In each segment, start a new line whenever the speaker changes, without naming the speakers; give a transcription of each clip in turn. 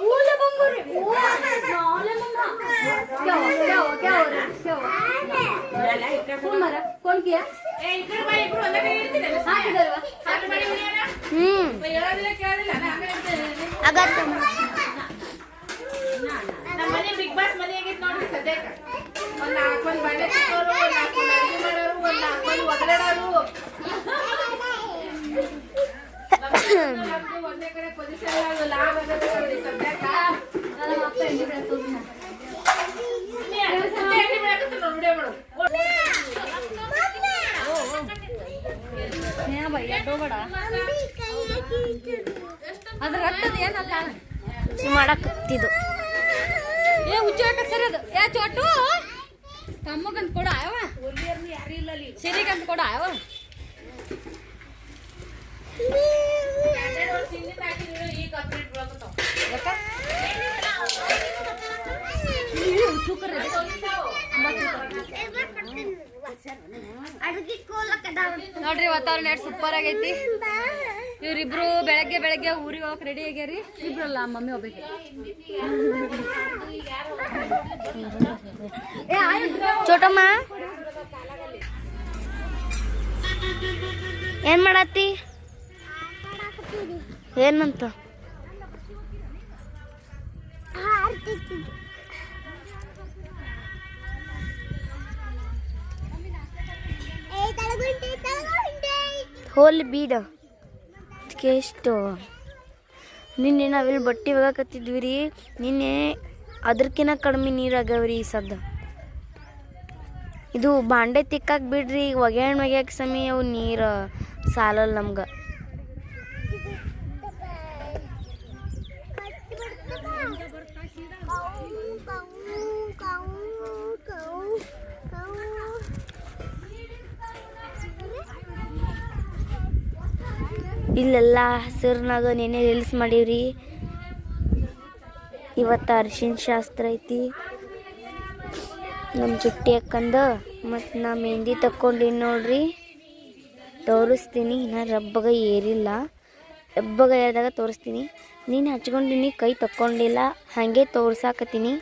ओले बंगुरे ओले मम्मा क्या हुआ क्या हुआ कौन किया इधर भाई इधर वाला कहीं हां इधर वा हाथ बड़ी हुई है ना ಹೇಳೋದಿಲ್ಲ ಕೇಳೋದಿಲ್ಲ ಅಗರ್ ನಮ್ಮನೆ ಬಿಗ್ ಬಾಸ್ ಮನೆ ಆಗಿತ್ತು ನೋಡ್ರಿ ಸದ್ಯಕ್ಕೆ ಒಂದು ನಾಲ್ಕು ಬಂಡೆ ತಿಕ್ಕೋರು ನಾಲ್ಕು ಅಡಿಗೆ ಮಾಡೋರು ಒಂದು ನಾಲ್ಕು ಒದರಾಡೋರು ಒಂದೇ ಕಡೆ ಪೊಸಿಷನ್ ಲಾಭ ಆಗತ್ತೆ ನೋಡಿ ಸದ್ಯಕ್ಕೆ ನನ್ನ ಅಪ್ಪ ಎಲ್ಲಿ ತೋರಿಸ್ತಾನೆ ಎಲ್ಲಿ ಮಾಡಕತ್ತ ನೋಡಿ ಮಾಡು ನೇ ಭಯ್ಯ ತೋಬೇಡ ಅದ್ರ ರಟ್ಟದ ಏನಲ್ಲ
ಮಾಡಕತ್ತಿದ್ದು
ಏ ಉಜ್ಜಾಟ ಸರದು ಏ ಚೋಟು ತಮ್ಮಗಂತ ಕೊಡ ಆಯವ ಯಾರು ಇಲ್ಲ ಅಲ್ಲಿ ಸಿರಿಗಂತ ಕೊಡ ಆಯವ ನೋಡ್ರಿ ವಾತಾವರಣ ಎಷ್ಟು ಸೂಪರ್ ಆಗೈತಿ ಇವ್ರಿಬ್ರು ಬೆಳಗ್ಗೆ ಬೆಳಗ್ಗೆ ಊರಿಗೆ ಹೋಗಕ್ ರೆಡಿ ಆಗ್ಯಾರಿ ಇಬ್ರಲ್ಲ ಮಮ್ಮಿ ಹೋಗ್ಬೇಕು
ಚೋಟಮ್ಮ ಏನ್ ಮಾಡತ್ತಿ ಏನಂತ ಹೋಲ್ ಬೀಡ ಎಷ್ಟು ನಿನ್ನೆ ನಾವಿಲ್ಲಿ ಬಟ್ಟೆ ಒಗಾಕತ್ತಿದ್ವಿ ರೀ ನಿನ್ನೆ ಅದ್ರಕಿನ್ನ ಕಡಿಮೆ ನೀರಾಗವ್ರಿ ಈ ಸದ್ದ ಇದು ಬಾಂಡೆ ತಿಕ್ಕಾಕ್ ಬಿಡ್ರಿ ಒಗ್ಯಾಕ ಸಮಯ ಅವು ನೀರು ಸಾಲಲ್ಲ ನಮ್ಗೆ ಇಲ್ಲೆಲ್ಲ ಹಸಿರ್ನಾಗ ನೆನೆ ರೀಲ್ಸ್ ಮಾಡೀವ್ರಿ ಇವತ್ತು ಅರಿಶಿನ ಶಾಸ್ತ್ರ ಐತಿ ನಮ್ಮ ಚುಟ್ಟಿ ಅಕ್ಕಂದ ಮತ್ತು ನಾ ಮೆಹಂದಿ ತಕ್ಕೊಂಡಿನಿ ನೋಡ್ರಿ ತೋರಿಸ್ತೀನಿ ನಾ ರಬ್ಬಗ ಏರಿಲ್ಲ ರಬ್ಬಗ ಏರಿದಾಗ ತೋರಿಸ್ತೀನಿ ನೀನು ಹಚ್ಕೊಂಡಿನಿ ಕೈ ತಕ್ಕೊಂಡಿಲ್ಲ ಹಾಗೆ ತೋರ್ಸಾಕತ್ತೀನಿ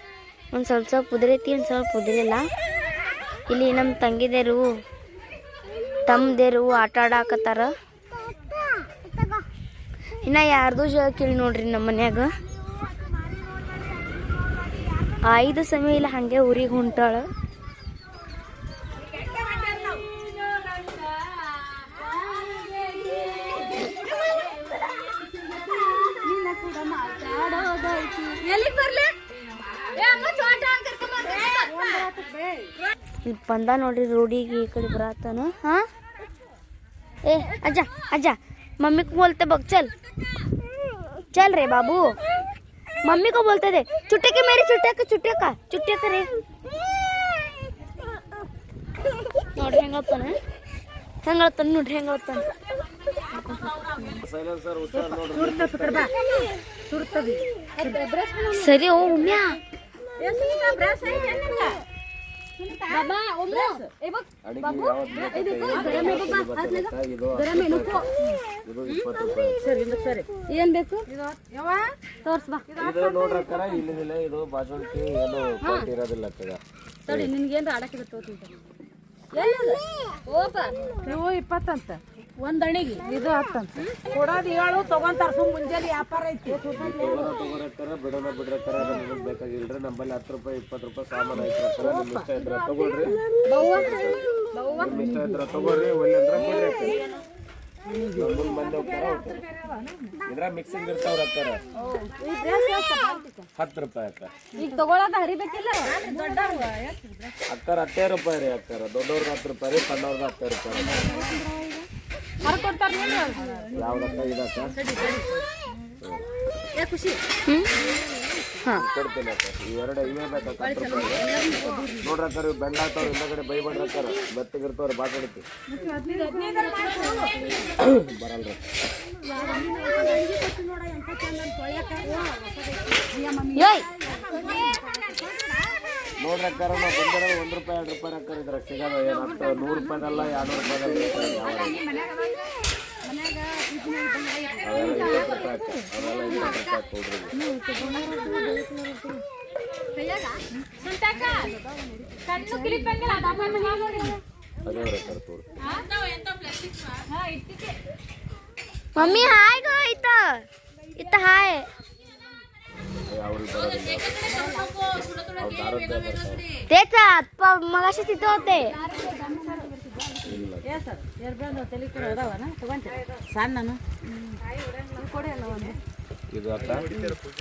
ಒಂದು ಸ್ವಲ್ಪ ಉದುರೈತಿ ಒಂದು ಸ್ವಲ್ಪ ಉದುರಿಲ್ಲ ಇಲ್ಲಿ ನಮ್ಮ ತಂಗಿದೇರು ತಮ್ಮದೇರು ಆಟ ಆಡಾಕತ್ತಾರ ಇನ್ನು ಯಾರ್ದು ಜಗ ಕೇಳಿ ನೋಡ್ರಿ ನಮ್ಮ ಮನ್ಯಾಗ 5 ಸಮಯ ಇಲ್ಲ ಹಾಗೆ ಊರಿಗೆ ಹೊಂಟಾಳ ಇಲ್ಲಿ ಬಂದ ನೋಡ್ರಿ ರೋಡಿಗೆ ಈ ಕಡೆ ಬರತ್ತಾನ ಹಾ ए आजा आजा मम्मी को बोलते बग चल चल रे बाबू मम्मी को बोलते थे चुट्टे के मेरी चुट्टे का रे ನೋಡಿ ಹೆಂಗತ್ತಾನೆ ನೋಡಿ ಹೆಂಗತ್ತಾನೆ ಸರಿ ಓ ಉಮ್ಯಾ बाबा ओमो ए बग बाबू ए देखो गरम है बाबा हाथ लगा गरम है नुको ಇದು 20 ರೂಪಾಯಿ ಸರಿ ಏನು ಬೇಕು ಯವ್ವ ತೋರ್ಸ್ ಬಾ
ಇದು ನೋಡ್ರಕರ ಇಲ್ಲಿದಿಲ್ಲ ಇದು ಬಾಜುಂಟಿ ಏನು ಕೋಟ್ ಇರೋದಿಲ್ಲ ತಗ
ತಡಿ ನಿನಗೆ ಏನು ಆಡಕ್ಕೆ ತೋರ್ತೀನಿ ಎಲ್ಲಿದೆ ಓಪ
ನೀವು 20 ಅಂತ ಒಂದ್ ಅಣಿಗೆ ಇದು 10 ಅಂತ ಕೊಡೋದು 7 ತಗೊಂತಾರ ಸುಮ್ ಮುಂಜಾನೆ ವ್ಯಾಪಾರ ಐತಿ
ತಗೋರಕರ ಬಿಡ್ರಕರ ನನಗೆ ಬೇಕಾಗಿಲ್ರಿ ನಮ್ಮಲ್ಲಿ 10 ರೂಪಾಯಿ 20 ರೂಪಾಯಿ ಸಾಮಾನು ಐತ್ರಕರ ನಿಮ್ಮ ಇಷ್ಟ ಇದ್ರೆ ತಗೊಳ್ರಿ ನಿಮ್ಮ ಇಷ್ಟ ಇದ್ರೆ ತಗೊಳ್ರಿ ಒಳ್ಳೆ ಅಂದ್ರೆ ಬಿಡ್ರಿ ಮೂರು ಮಂದಿ ಹೋಗ್ತಾರ ಇದ್ರ ಮಿಕ್ಸಿಂಗ್ ಇರ್ತಾವ್ರ ಅಕ್ಕಾರ 10 ರೂಪಾಯಿ ಅಕ್ಕ
ಈಗ ತಗೊಳ್ಳೋದ ಹರಿಬೇಕಿಲ್ಲ
ಅಕ್ಕಾರ 10 ರೂಪಾಯಿ ರೀ ಅಕ್ಕಾರ ದೊಡ್ಡವ್ರಿಗೆ 10 ರೂಪಾಯಿ ರೀ ಸಣ್ಣವ್ರಿಗೆ 10 ರೂಪಾಯಿ
ಹರ್ಕೊಡ್ತಾರ
ಯಾವ್ದಕ್ಕ ಇದಕ್ಕ
ಏ ಖುಷಿ
ಕೊಡ್ತೀನಿ ಅಕ್ಕ ಇವೆರಡು ಇವೇ ಬೇಕಕ್ಕ 10 ರೂಪಾಯಿ ನೋಡ್ರಕ್ಕಾರ ಬೆಂಡ ಹಾಕ್ತಾವ್ರ ಹಿಂದಗಡೆ ಬೈಬಡ್ರಕ್ಕಾರ ಬೆತ್ತಗಿರ್ತವ್ರ ಬಾಟಾಡ್ತಿ ಬರಲ್ರಿ ನೋಡ್ರಕ್ಕಾರ ನಾವು ಬಂದಿರೋ 1 ರೂಪಾಯಿ 2 ರೂಪಾಯಿ ಅಕ್ಕಾರ ಇದ್ರ ಸಿಗೋದು ಏನಂತ 100 ರೂಪಾಯಿದಲ್ಲ 200 ರೂಪಾಯಿದಲ್ಲ ಅವೆಲ್ಲ 20 ರೂಪಾಯಿ ಅಕ್ಕ ಅವೆಲ್ಲ
मम्मी हाय गो इथं हाय तेच मगाशी तिथं होते
ಸಣ್ಣ
ಇದು ಅಕ್ಕ 20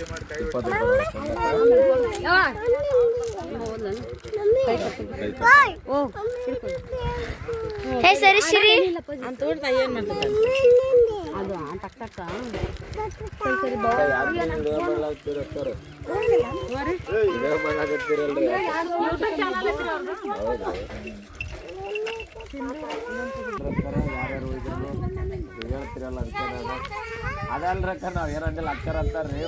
ಹೇ ಸರಿ ಶ್ರೀ
ಅಂತ ತೋಡ್ತಾ ಏನ್ ಮಾಡ್ತಾರೆ ಅದು ಟಕ್ ಟಕ್
ಹೇಳ್ತಿರಲ್ಲ ಅದಲ್ರಕ್ಕ ನಾವ್ ಏನಂದಿಲ್ಲ ಅಕ್ಕರ ಅಂತಾರ್ರಿ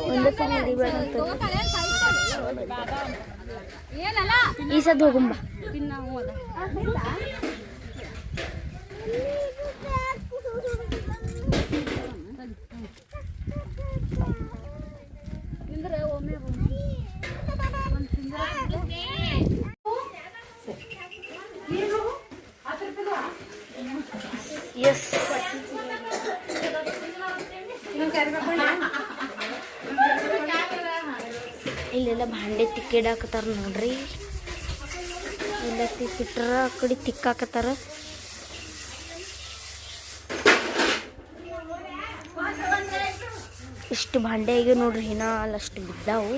ಈ ಸದ್ ಹೋಗುಂಬ ಎಸ್ ಇಲ್ಲೆಲ್ಲ ಭಾಂಡೆ ತಿಕ್ಕಿಡಾಕತ್ತಾರ ನೋಡ್ರಿ ಎಲ್ಲ ತಿಕ್ಕಿಟ್ರ ಆ ಕಡೆ ತಿಕ್ಕಾಕತ್ತಾರ ಇಷ್ಟು ಭಾಂಡೆ ಈಗ ನೋಡ್ರಿ ಹಿನ ಅಲ್ಲಷ್ಟು ಬಿದ್ದಾವು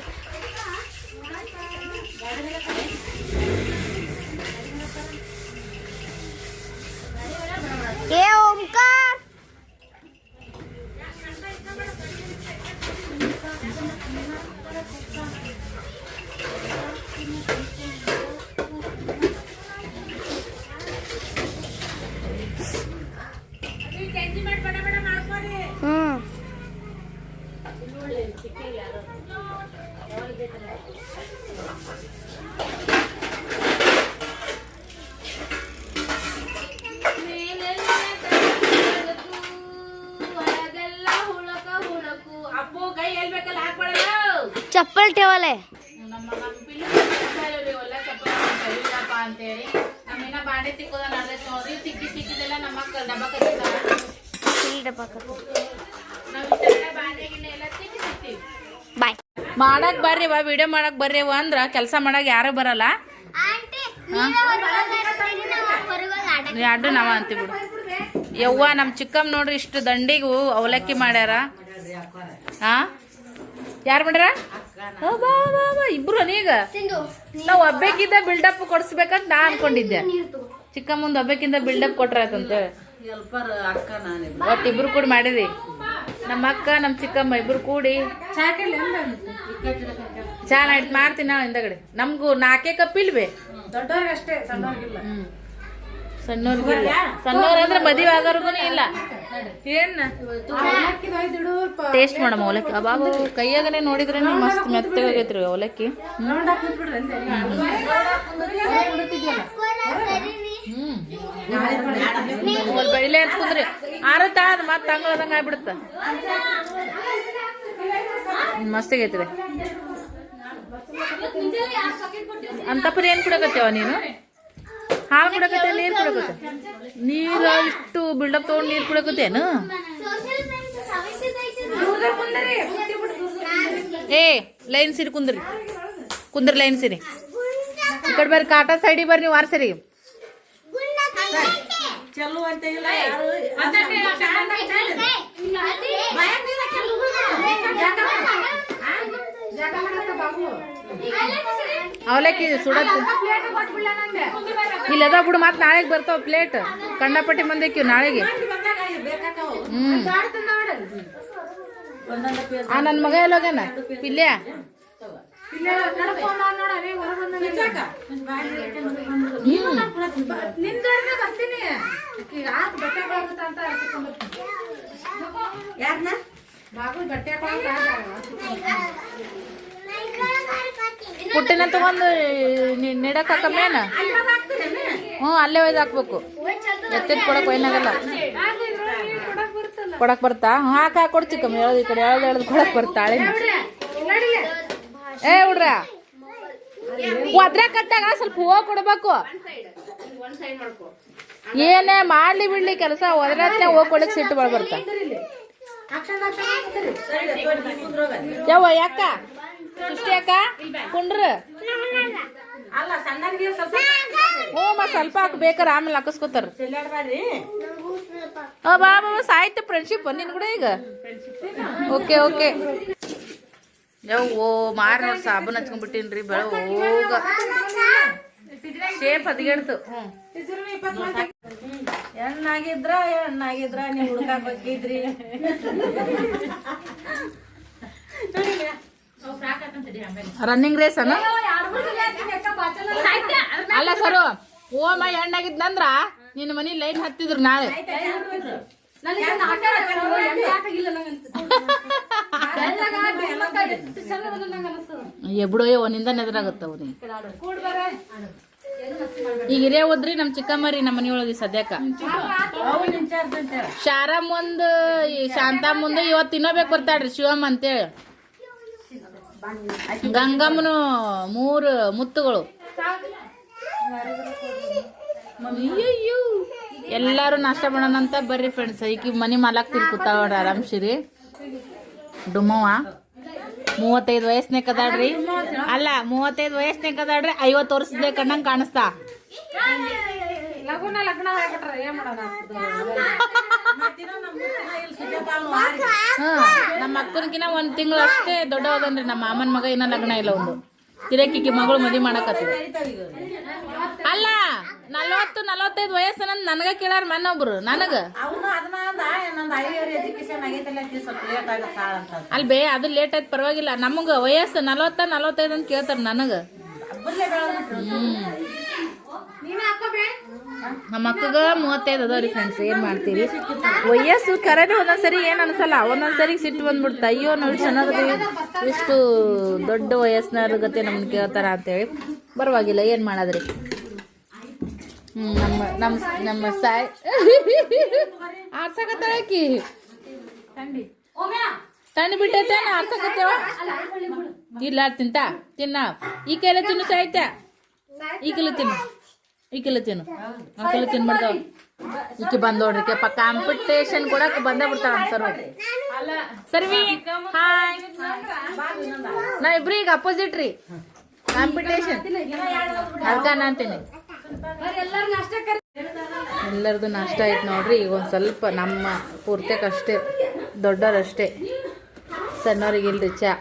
ಏ ಓಂಕಾರ ಚಪ್ಪಲ್ ठेवाले
ಅಂತೇಳಿ ನಮ್ಮಿನ ಬಾಂಡೆ ತಿಕ್ಕೋದ ನೋಡ್ರಿ ತಿಕ್ಕಿ ತಿಕ್ಕಿದೆಲ್ಲ ನಮ್ಮ ಡಬ್ಬ
ಬಾಯ್
ಮಾಡಕ್ ಬರ್ರಿ ವಿಡಿಯೋ ಮಾಡಕ್ ಬರ್ರಿ ಅಂದ್ರ ಕೆಲಸ ಮಾಡಕ್ ಯಾರು ಬರಲ್ಲ ಎರಡು ನಾವ ಅಂತೀವಿ ಬಿಡು ಯವ್ವ ನಮ್ ಚಿಕ್ಕಮ್ಮ ನೋಡ್ರಿ ಇಷ್ಟು ದಂಡಿಗೂ ಅವಲಕ್ಕಿ ಮಾಡ್ಯಾರ ಹಾ ಯಾರು ಮಾಡ್ಯಾರ ಇಬ್ರು ನೀಗ ನಾವ್ ಒಬ್ಬೇಕಿಂದ ಬಿಲ್ಡಪ್ ಕೊಡ್ಸ್ಬೇಕಂತ ನಾ ಅನ್ಕೊಂಡಿದ್ದೆ ಚಿಕ್ಕಮ್ಮಂದ್ ಒಬ್ಬೇಕಿಂದ ಬಿಲ್ಡಪ್ ಕೊಟ್ರ ಅಂತೇಳಿ ಒಟ್ಟು ಇಬ್ರು ಕೂಡಿ ಮಾಡಿರಿ ನಮ್ಮ ಅಕ್ಕ ನಮ್ಮ ಚಿಕ್ಕಮ್ಮ ಇಬ್ರು ಕೂಡಿ ಚಾ ನಡೀತು ಮಾಡ್ತೀನಿ ನಾವು ಹಿಂದಗಡೆ ನಮ್ಗೂ 4 ಕಪ್ ಇಲ್ವೇ
ದೊಡ್ಡವ್ರಿಗಷ್ಟೇ ಸಣ್ಣವ್ರಿಗಿಲ್ಲ
ಸಣ್ಣವ್ರಿಗಿಲ್ಲ ಸಣ್ಣವ್ರ ಅಂದ್ರೆ ಮದುವೆ ಆಗೋರ್ಗು ಇಲ್ಲ ಏನ್ ಟೇಸ್ಟ್ ಮಾಡಮ್ಮ ಅವಲಕ್ಕಿ ಅಬಾಬು ಕೈಯಾಗನೆ ನೋಡಿದ್ರೆ ಮಸ್ತ್ ಮೆತ್ತಗಾಗೈತ್ರಿ ಅವಲಕ್ಕಿ ಬೆಳಿಲೆ ಅಂತ ಕುಂದ್ರಿ ಆರತ್ತ ಅದ್ ಮತ್ತ ತಂಗಳದಂಗ ಆಗ್ಬಿಡುತ್ತ ಮಸ್ತಾಗೈತ್ರಿ ಅಂತಪರಿ ಏನ್ ಕುಡಕತ್ತೇವ ನೀನು ಹಾಲು ಕುಡಕತ್ತೆ ನೀರ್ ಕುಡಕತ್ತೆ ನೀರ್ ಇಷ್ಟು ಬಿಲ್ಡಪ್ ತಗೊಂಡ್ ನೀರ್ ಕುಡಕತ್ತೇನು ಏ ಲೈನ್ ಸಿರಿ ಕುಂದ್ರಿ ಲೈನ್ ಸಿರಿ ಈ ಕಡೆ ಬರ್ರಿ ಕಾಟಾ ಸೈಡಿಗೆ ಬರ್ರಿ ನೀವು ವಾರ ಸರಿ ಚಲೋ ಅಂತ ಅವಲಕ್ಕಿ ಸುಡತ್ ಇಲ್ಲದ ಬಿಡು ಮತ್ ನಾಳೆಗೆ ಬರ್ತಾವ ಪ್ಲೇಟ್ ಕಂಡಪಟ್ಟಿ ಮಂದಿಕ್ಕಿವ್ ನಾಳೆಗೆ ನನ್ನ ಮಗ ಎಲ್ಲೋಗ್ಯಾನ ಪಿಲ್ಯ ಪುಟ್ಟಿನ ತಗೊಂಡು ನೀಡಕ್ ಹಾಕಮ್ಮೇನ ಅಲ್ಲೇ ಒಯ್ದು ಹಾಕ್ಬೇಕು ಎತ್ತಿದ್ ಕೊಡಕ್ ಏನಾಗಲ್ಲ ಕೊಡಕ್ ಬರ್ತಾ ಹಾಕ ಕೊಡ್ ಚಿಕ್ಕಮ್ಮ ಹೇಳೋದು ಈ ಕಡೆ ಹೇಳೋದು ಕೊಡಕ್ ಬರ್ತಾಳೆ ಏ ಹುಡ್ರ ಒದ್ರ ಕಟ್ಟಾಗ ಸ್ವಲ್ಪ ಹೂವು ಕೊಡ್ಬೇಕು ಏನೇ ಮಾಡ್ಲಿ ಬಿಡ್ಲಿ ಕೆಲಸ ಒದ್ರತ್ನೆ ಹೂವು ಕೊಡಕ್ ಸಿಟ್ಟು ಬರ್ತ ಯವ್ವ ಯಾಕ ಸೃಷ್ಟಿ ಯಾಕ ಕುಂಡ್ರ ಹ್ಞೂ ಸ್ವಲ್ಪ ಹಾಕ್ಬೇಕಾರ ಆಮೇಲೆ ಹಾಕಿಸ್ಕೋತಾರ ಬಾ ಬಾಬಾ ಸಾಯ್ತು ಫ್ರೆಂಡ್ಶಿಪ್ ನಿನ್ ಕೂಡ ಈಗ ಓಕೆ ಓಕೆ ಯವ್ವೋ ಮಾರಿ ನೋಡಿ ಸಾಬೂನ್ ಹಚ್ಕೊಂಡ್ಬಿಟ್ಟಿನ್ರಿ ಬೆಳ ಹೋಗ ಶೇಪ್ ಹದಗೆಡ್ತು
ಹೆಣ್ಣಾಗಿದ್ರ ನೀವು ಹುಡುಗ ಬಗ್ಗಿದ್ರಿ
ರನ್ನಿಂಗ್ ರೇಸ್ ಅನ್ನ ಅಲ್ಲ ಸರು ಓಮ ಹೆಣ್ಣಾಗಿದ್ನಂದ್ರ ನಿನ್ನ ಮನಿ ಲೈನ್ ಹತ್ತಿದ್ರು ನಾಳೆ ಬಿಡೋ ಒಂದಿಂದ ನೆದರಾಗತ್ತವ ನೀ ಈಗ ಹಿರಿಯ ಹೋದ್ರಿ ನಮ್ ಚಿಕ್ಕಮ್ಮರಿ ನಮ್ಮ ಮನಿಯೊಳಗೆ ಸದ್ಯಕ್ಕ ಶಾರಮ್ಮ ಒಂದು ಶಾಂತಮ್ಮ ಒಂದು ಇವತ್ತು ಇನ್ನೋಬೇಕು ಬರ್ತಾಳ್ರಿ ಶಿವಮ್ಮ ಅಂತೇಳಿ ಗಂಗಮ್ಮನು 3 ಮುತ್ತುಗಳು ಅಯ್ಯಯ್ಯೋ ಎಲ್ಲಾರು ನಾಷ್ಟ ಮಾಡೋಣ ಅಂತ ಬರ್ರಿ ಫ್ರೆಂಡ್ಸ್ ಈಕಿ ಮನಿ ಮಾಲಾಕ್ ಕೂತಾವ್ರಿ ಆರಾಮ್ಸಿರಿ ಡುಮ್ಮವ್ವ 35 ವಯಸ್ಸನೇ ಕದಾಡ್ರಿ ಅಲ್ಲ 35 ವಯಸ್ಸನೇ ಕದಾಡ್ರಿ 50 ವರ್ಷದ ಕಣ್ಣಂಗ್ ಕಾಣಿಸ್ತಾ ನಮ್ಮ ಅಕ್ಕನಕಿನ 1 ತಿಂಗಳು ಅಷ್ಟೇ ದೊಡ್ಡ ಹೋದನ್ರಿ ನಮ್ಮ ಮಾಮನ ಮಗ ಇನ್ನ ಲಗ್ನ ಇಲ್ಲ ಒಂದು ತಿರಕಿಕ್ಕಿ ಮಗಳು ಮದುವೆ ಮಾಡಕತ್ತೀವಿ ಅಲ್ಲ 40-45 ವಯಸ್ಸನ ನನಗ ಕೇಳಾರ ಮನ್ನೊಬ್ರು ನನಗ ಅಲ್ ಬೇ ಅದು ಲೇಟ್ ಆಯ್ತು ಪರವಾಗಿಲ್ಲ ನಮಗ ವಯಸ್ಸು 40-45 ಅಂತ ಕೇಳ್ತಾರ ನನಗ ನಮ್ಮ ಅಕ್ಕಗ 35 ಅದಾವ್ರಿ ಫ್ರೆಂಡ್ಸ್ ಏನ್ ಮಾಡ್ತೀರಿ ವಯಸ್ಸು ಕರೆದೆ ಒಂದೊಂದ್ಸರಿ ಏನ್ ಅನ್ಸಲ್ಲ ಒಂದೊಂದ್ಸರಿ ಸಿಟ್ಟು ಬಂದ್ಬಿಡ್ತ ಅಯ್ಯೋ ನಾವು ಚೆನ್ನಾಗಿ ಇಷ್ಟು ದೊಡ್ಡ ವಯಸ್ಸಿನವ್ರ ಗತೆ ನಮ್ಮನ್ನ ಕೇಳ್ತಾರ ಅಂತೇಳಿ ಪರವಾಗಿಲ್ಲ ಏನ್ ಮಾಡದ್ರಿ ನಮ್ಮ ನಮ್ಮ ನಮ್ಮ ಸಾಯ್ ಆರ್ಸಕತ್ತಾಳಕಿ ತಣ್ಣಿ ಬಿಟ್ಟೈತೆ ಆರ್ಸಕತ್ತೇವ ಇಲ್ಲ ತಿನ್ನ ಈ ಕೈಲ ತಿನ್ನು ಸಾಯ್ತ ಈ ಕಿಲ ತಿನ್ನು ತಿನ್ಬಿಡ್ತಾವ ಈಕೆ ಬಂದೋಡ್ರಿ ಕಾಂಪಿಟೇಷನ್ ಕೊಡಕ್ ಬಂದ ಬಿಡ್ತಾಳ ಸರ್ವಿ ಹಾಯ್ ನಾ ಇಬ್ರು ಈಗ ಅಪೋಸಿಟ್ ರೀ ಕಾಂಪಿಟೇಷನ್ ಅದಕ್ಕ ಅಂತೀನಿ ಎಲ್ಲರದು ನಾಷ್ಟ ಆಯ್ತು ನೋಡ್ರಿ ಈಗ ಒಂದ್ ಸ್ವಲ್ಪ ನಮ್ಮ ಪೂರ್ತಿಯಕ್ಕಷ್ಟೇ ದೊಡ್ಡವರಷ್ಟೇ ಸಣ್ಣವ್ರಿಗಿಲ್ರಿ ಚಾ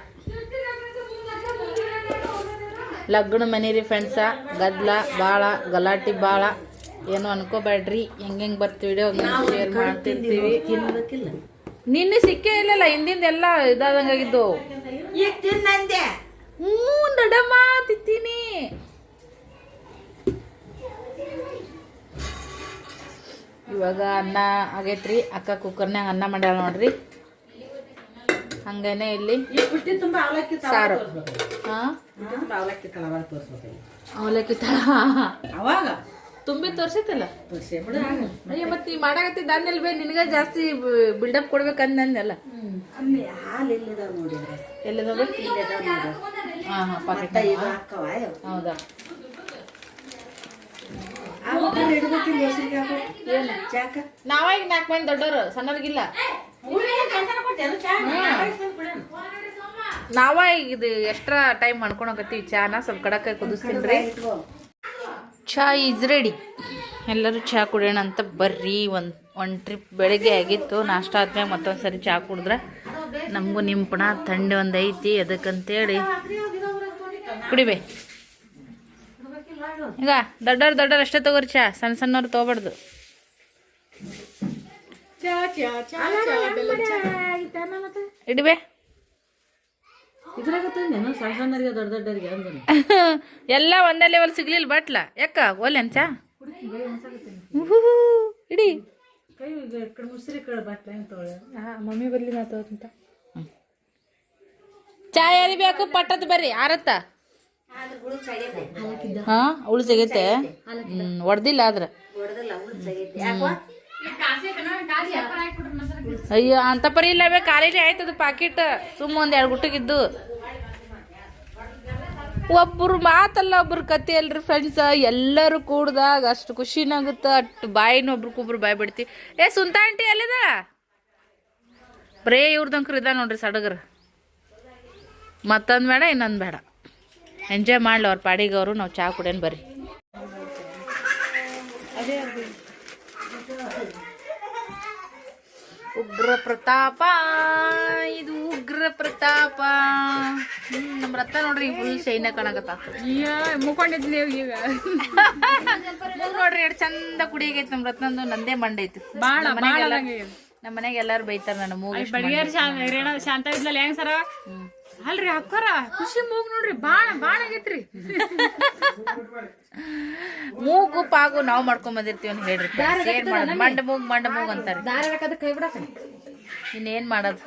ಲಗ್ನ ಮನೆ ರೀ ಫ್ರೆಂಡ್ಸ ಗದ್ಲ ಭಾಳ ಗಲಾಟಿ ಭಾಳ ಏನು ಅನ್ಕೋಬೇಡ್ರಿ ಹೆಂಗೆ ಬರ್ತೀವಿ ವಿಡಿಯೋ ಶೇರ್ ಮಾಡ್ತಿರ್ತೀವಿ ನಿನ್ನೆ ಸಿಕ್ಕೇ ಇಲ್ಲಲ್ಲ ಹಿಂದಿಂದ ಎಲ್ಲ ಇದಾದಂಗಾಗಿದ್ದು ದೊಡ್ಡಮ್ಮ ತಿತ್ತೀನಿ ಇವಾಗ ಅನ್ನ ಆಗೈತ್ರಿ ಅಕ್ಕ ಕುಕ್ಕರ್ನಾಗ ಅನ್ನ ಮಾಡ್ಯಾಳ ನೋಡ್ರಿ ಹಂಗೇನೆ ಇಲ್ಲಿ ಸಾರು ಅವಲಕ್ಕಿ ತಳ
ಅವಾಗ
ತುಂಬಿ ತೋರ್ಸೈತಲ್ಲ ಅಯ್ಯ ಮತ್ತೆ ಈ ಮಾಡಾಕತ್ತಿದ್ದ ಅಂದೆಲ್ ಬೇ ನಿನಗ ಜಾಸ್ತಿ ಬಿಲ್ಡಪ್ ಕೊಡ್ಬೇಕಂದ ಅಂದೆಲ್ಲ ಎಲ್ಲಿದಾವ ಪಾಕೆಟ್ ಹೌದಾ ನಾವ ಈಗ 4 ಮಂದಿ ದೊಡ್ಡವರು ಸಣ್ಣವ್ರಿಗಿಲ್ಲ ನಾವ ಈಗ ಇದು ಎಕ್ಸ್ಟ್ರಾ ಟೈಮ್ ಮಾಡ್ಕೊಳಕತ್ತೀವಿ ಚಾನ ಸ್ವಲ್ಪ ಕಡಕ ಕುದಿಸ್ತೀನಿ ಚಾ ಈಸ್ ರೆಡಿ ಎಲ್ಲರೂ ಚಹಾ ಕುಡಿಯೋಣ ಅಂತ ಬರ್ರಿ ಒಂದು ಟ್ರಿಪ್ ಬೆಳಗ್ಗೆ ಆಗಿತ್ತು ನಾಷ್ಟ ಆದ್ಮೇಲೆ ಮತ್ತೊಂದು ಸರಿ ಚಹಾ ಕುಡಿದ್ರೆ ನಮಗೂ ನಿಂಪಣ ಥಂಡಿ ಒಂದು ಐತಿ ಅದಕ್ಕಂತೇಳಿ ಕುಡಿಬೇ ಈಗ ದೊಡ್ಡವ್ರು ಅಷ್ಟೇ ತಗೋರಿ ಚಾ ಸಣ್ಣವ್ರು ತೊಗೊಬಾರ್ದು ಇಡ್ಬೇ ಎಲ್ಲ ಒಂದೇ ಲೆವೆಲ್ ಸಿಗ್ಲಿಲ್ಲ ಬಟ್ಲ ಯಾಕ ಓಲೇನ್ ಚಾ ಇಡಿ ಮಮ್ಮಿ ಬರ್ಲಿ ಮಾತಾಡ್ತ ಚಾ ಯಾರಿ ಬೇಕು ಪಟ್ಟದ್ ಬರ್ರಿ ಆರತ್ತ ಹಾ ಉಳಿಸಾಗೈತೆ ಹೊಡ್ದಿಲ್ಲ ಆದ್ರ ಅಯ್ಯೋ ಅಂತ ಪರಿ ಇಲ್ಲವೇ ಖಾಲಿನೇ ಆಯ್ತದ ಪಾಕಿಟ್ ಸುಮ್ಮ ಒಂದ್ 2 ಗುಟ್ಟಿಗಿದ್ದು ಒಬ್ಬರು ಮಾತಲ್ಲ ಒಬ್ರು ಕತೆ ಅಲ್ರಿ ಫ್ರೆಂಡ್ಸ್ ಎಲ್ಲರೂ ಕೂಡ್ದಾಗ ಅಷ್ಟು ಖುಷಿನಾಗುತ್ತ ಅಷ್ಟು ಬಾಯಿನ ಒಬ್ರಿಗೊಬ್ರು ಬಾಯಿ ಬಿಡ್ತಿ ಸುಂತ ಆಂಟಿ ಅಲ್ಲಿದ ಬರೇ ಇವ್ರದಂಕ್ರು ಇದ ನೋಡ್ರಿ ಸಡಗರ ಮತ್ತೊಂದು ಬೇಡ ಇನ್ನೊಂದು ಬೇಡ ಎಂಜಾಯ್ ಮಾಡ್ಲಿ ಅವ್ರ ಪಾಡಿಗೆ ಅವರು ನಾವು ಚಹಾ ಕುಡಿಯೋಣ ಬರ್ರಿ ಉಗ್ರ ಪ್ರತಾಪ ಇದು ಉಗ್ರ ಪ್ರತಾಪ ನಮ್ಮ ರತ್ತ ನೋಡ್ರಿ ಫುಲ್ ಶೈನ ಕಾಣಕತ್ತ
ಮುಕ್ಕೊಂಡಿದ್ಲಿ ಈಗ
ನೋಡ್ರಿ ಎಷ್ಟು ಚಂದ ಕುಡಿಯಗೈತಿ ನಮ್ಮ ರತ್ನಂದು ನಂದೇ ಮಂಡೈತಿ ನಮ್ಮ ಮನೆಗೆ ಎಲ್ಲಾರು ಬೈತಾರ ನನ್ನ ಮೂಗಿ
ಬಡಿಯಾರ ಶಾಂತ ಇದ್ಲಲ್ಲ ಹೆಂಗ್ ಸರ ಅಲ್ರಿ ಅಕ್ಕರ ಖುಷಿ ಮೂಗ್ ನೋಡ್ರಿ ಬಾಣ ಆಗೈತ್ರಿ
ಮೂಗು ಪಾಗು ನಾವ್ ಮಾಡ್ಕೊಂಡ್ ಬಂದಿರ್ತೀವಿ ಅಂತ ಹೇಳ್ರಿ ಏನ್ ಮಾಡೋದು ಮಂಡ ಮೂಗ್ ಅಂತಾರೆ
ಕೈ ಬಿಡ
ಇನ್ನೇನ್ ಮಾಡೋದು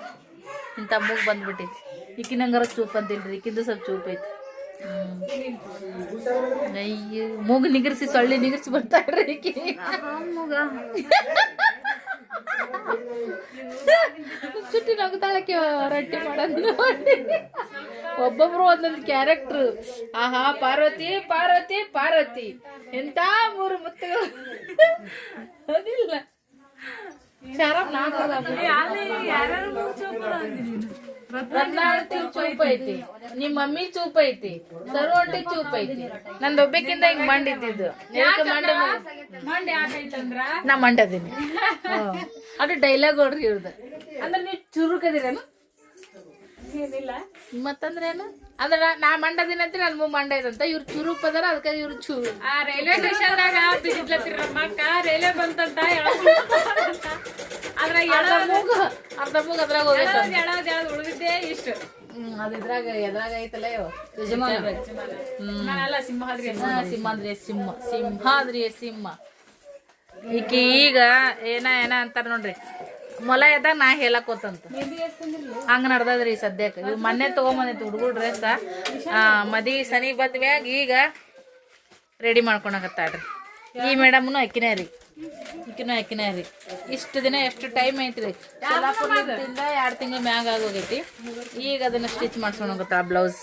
ಇಂಥ ಮೂಗ್ ಬಂದ್ಬಿಟ್ಟೈತಿ ಈಕಿನಂಗಾರ ಚೂಪ್ ಅಂತಿಲ್ರಿ ಈಕಿಂದು ಸ್ವಲ್ಪ ಚೂಪ್ ಐತಿ ಅಯ್ಯೋ ಮೂಗು ನಿಗರ್ಸಿ ಸೊಳ್ಳಿ ನಿಗರ್ಸಿ ಬರ್ತಾಳ್ರಿ ಈಕಿ ಚುಟ್ಟಿ ನಗುತ್ತಾಳಕ್ಕೆ ರೊಟ್ಟಿ ಮಾಡೋದು ನೋಡಿ ಒಬ್ಬೊಬ್ರು ಒಂದೊಂದು ಕ್ಯಾರೆಕ್ಟರ್ ಆಹಾ ಪಾರ್ವತಿ ಪಾರ್ವತಿ ಪಾರ್ವತಿ ಎಂತ 3 ಮುತ್ತುಗಳು ಅದಿಲ್ಲ ಶಾರಪ್ ಚೂಪ್ ಐತಿ ನಿಮ್ ಮಮ್ಮಿ ಚೂಪ್ ಐತಿ ಸರ್ವಂಟಿ ಚೂಪ್ ಐತಿ ನಂದು ಒಬ್ಬಕ್ಕಿಂತ ಹಿಂಗ್ ಮಂಡಿದ್ದು ನಾ ಮಂಡದೀನಿ ಅದು ಡೈಲಾಗ್ ನೋಡ್ರಿ ಇವ್ರದ್ದು ಅಂದ್ರೆ ನೀವು ಚುರುಕದಿರೇನು
ಏನಿಲ್ಲ
ಮತ್ತಂದ್ರೇನು ಅದ್ರ ನಾ ಮಂಡದಿನ ಅಂತ ನನ್ ಮೂಗ್ ಮಂಡ ಇದಂತ ಇವ್ರು ಚುರುಪ್ ಅದಾರ ಅದಕ್ಕೆ ಇವ್ರು ಚೂರು
ಆ ರೈಲ್ವೆ ಸ್ಟೇಷನ್ದಾಗ ಬಿದ್ದಿದ್ಲತ್ತೀರಿ ನಮ್ಮಕ್ಕ ರೈಲ್ವೆ ಬಂತಂತ ಅದ್ರಾಗ
ಅರ್ಧ ಮೂಗ್ ಅದ್ರಾಗ ಹೋಗೈತೆ
ಎಳದ್ ಉಳಿದಿದ್ದೇ ಇಷ್ಟು
ಅದ್ ಇದ್ರಾಗ ಎದ್ರಾಗ ಐತಲ್ಲ
ನಾನೆಲ್ಲ ಸಿಂಹಾದ್ರಿ
ಸಿಂಹಾದ್ರಿ ಸಿಂಹ ಈಕಿ ಈಗ ಏನ ಅಂತಾರ ನೋಡ್ರಿ ಮೊಲ ಎದ್ದಾಗ ನಾ ಹೇಳಕೋತಂತ ಹಂಗ ನಡ್ದದ್ರಿ ಸದ್ಯಕ್ಕೆ ಇವ್ ಮೊನ್ನೆ ತಗೊಂಬಂದೈತಿ ಹುಡುಗರು ಡ್ರೆಸ್ ಮದಿ ಸನಿ ಬದ್ವ್ಯಾಗ ಈಗ ರೆಡಿ ಮಾಡ್ಕೊಳಕತ್ತಾಳ್ರಿ ಈ ಮೇಡಮ್ನು ಅಕ್ಕಿನೇ ರೀ ಇಷ್ಟು ದಿನ ಎಷ್ಟು ಟೈಮ್ ಐತ್ರಿ ಸೊಲ್ಲಾಪುರದಿಂದ 2 ತಿಂಗಳ ಮ್ಯಾಗ ಆಗೋಗೈತಿ ಈಗ ಅದನ್ನ ಸ್ಟಿಚ್ ಮಾಡ್ಸ್ಕೊಂಡ್ ಹೋಗತ್ತ ಬ್ಲೌಸ್